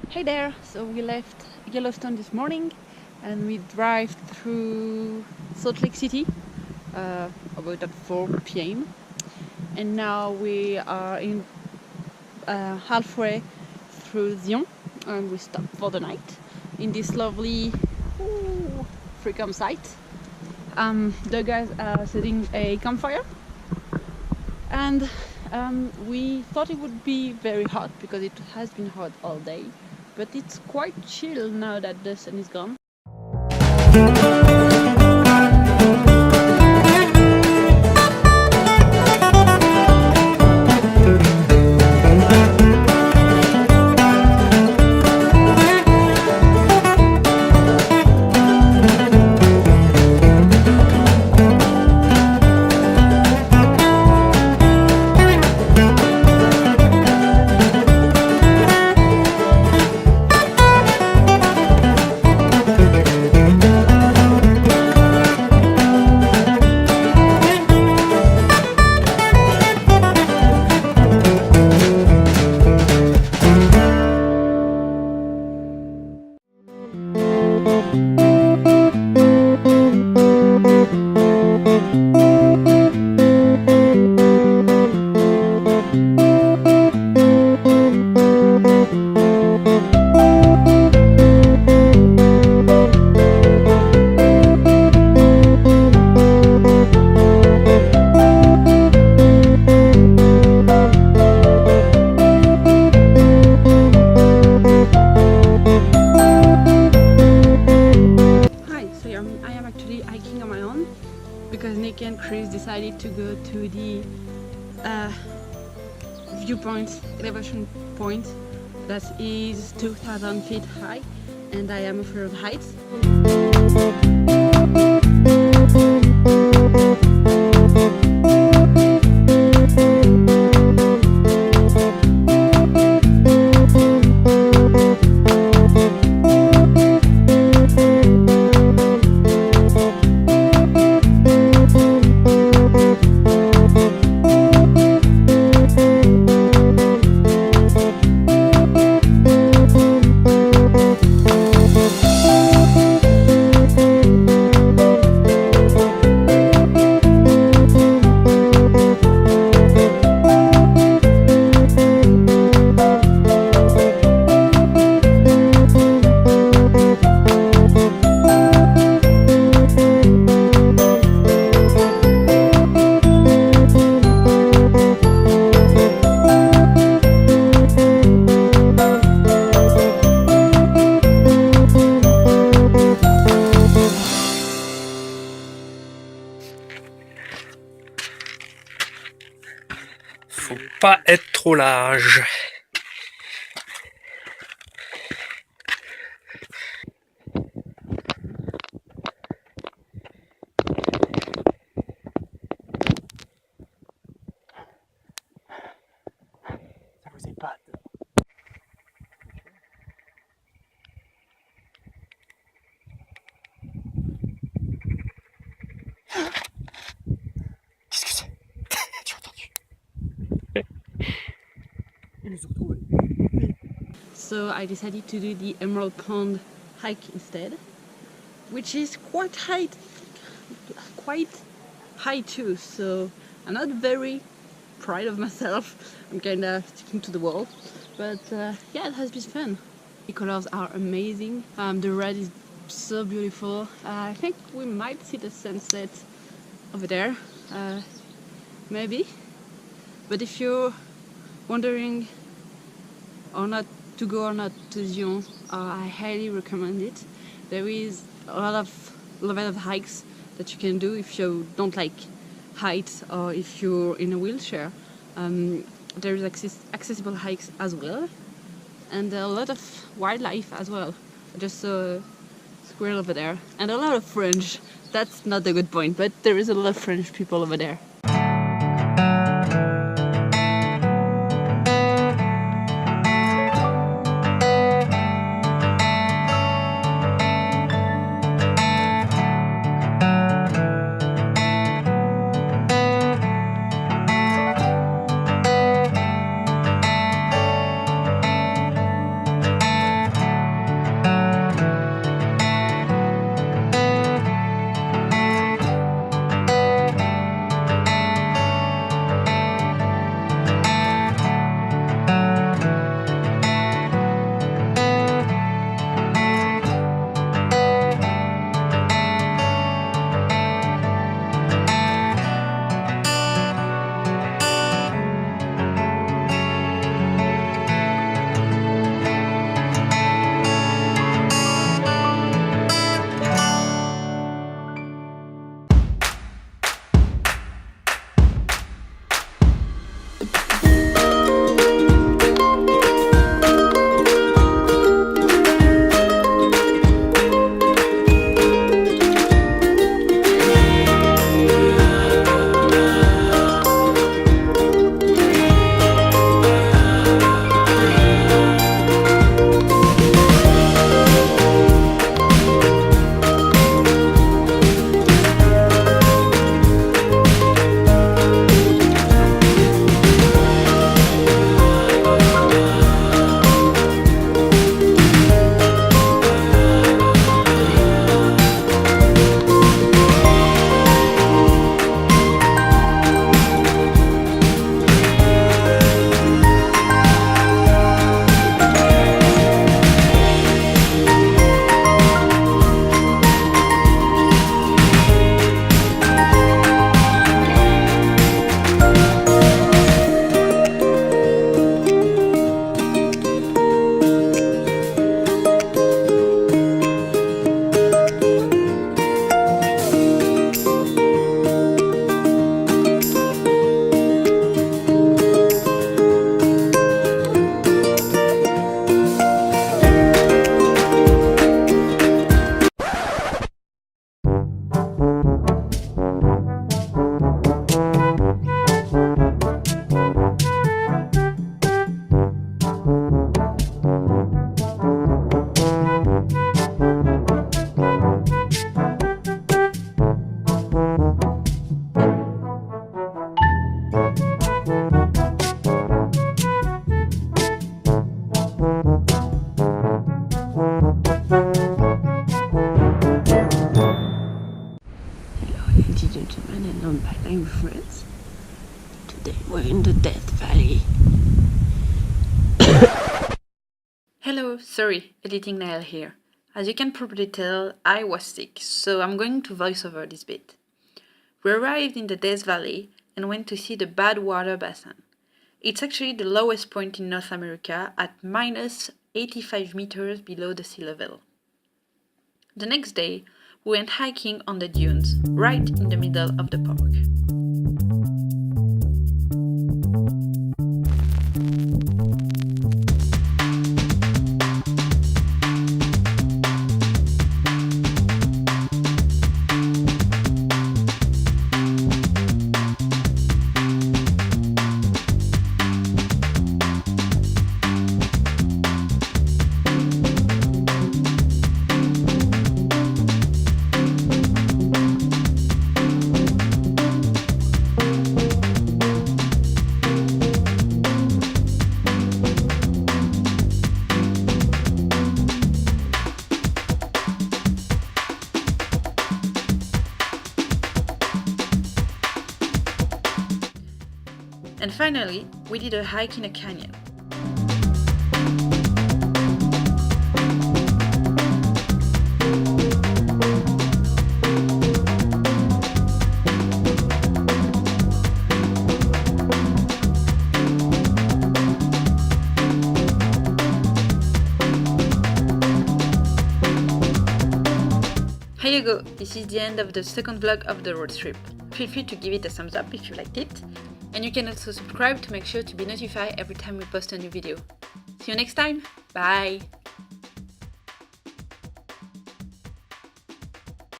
Hey there! So we left Yellowstone this morning and we drive through Salt Lake City about at 4 p.m. And now we are in halfway through Zion and we stop for the night in this lovely free campsite. The guys are setting a campfire and we thought it would be very hot because it has been hot all day, but it's quite chill now that the sun is gone. Hiking on my own because Nick and Chris decided to go to the viewpoint, elevation point that is 2,000 feet high, and I am afraid of heights. Faut pas être trop large. Ça vous épate. Qu'est-ce que c'est? Tu as entendu? Ils nous ont retrouvés. So I decided to do the Emerald Pond hike instead, which is quite high too, so I'm not very proud of myself. I'm kind of sticking to the wall, but yeah, it has been fun. The colors are amazing. The red is so beautiful. I think we might see the sunset over there, maybe. But if you're wondering or not to go or not to Zion, I highly recommend it. There is a lot of hikes that you can do if you don't like heights or if you're in a wheelchair. There is accessible hikes as well, and a lot of wildlife as well. I just saw a squirrel over there and a lot of French. That's not a good point, but there is a lot of French people over there. I'm friends. Today we're in the Death Valley. Hello, sorry, Editing Nail here. As you can probably tell, I was sick, so I'm going to voice over this bit. We arrived in the Death Valley and went to see the Badwater Basin. It's actually the lowest point in North America at minus 85 meters below the sea level. The next day, we went hiking on the dunes, right in the middle of the park. And finally, we did a hike in a canyon. Here you go, this is the end of the second vlog of the road trip. Feel free to give it a thumbs up if you liked it. And you can also subscribe to make sure to be notified every time we post a new video. See you next time, bye!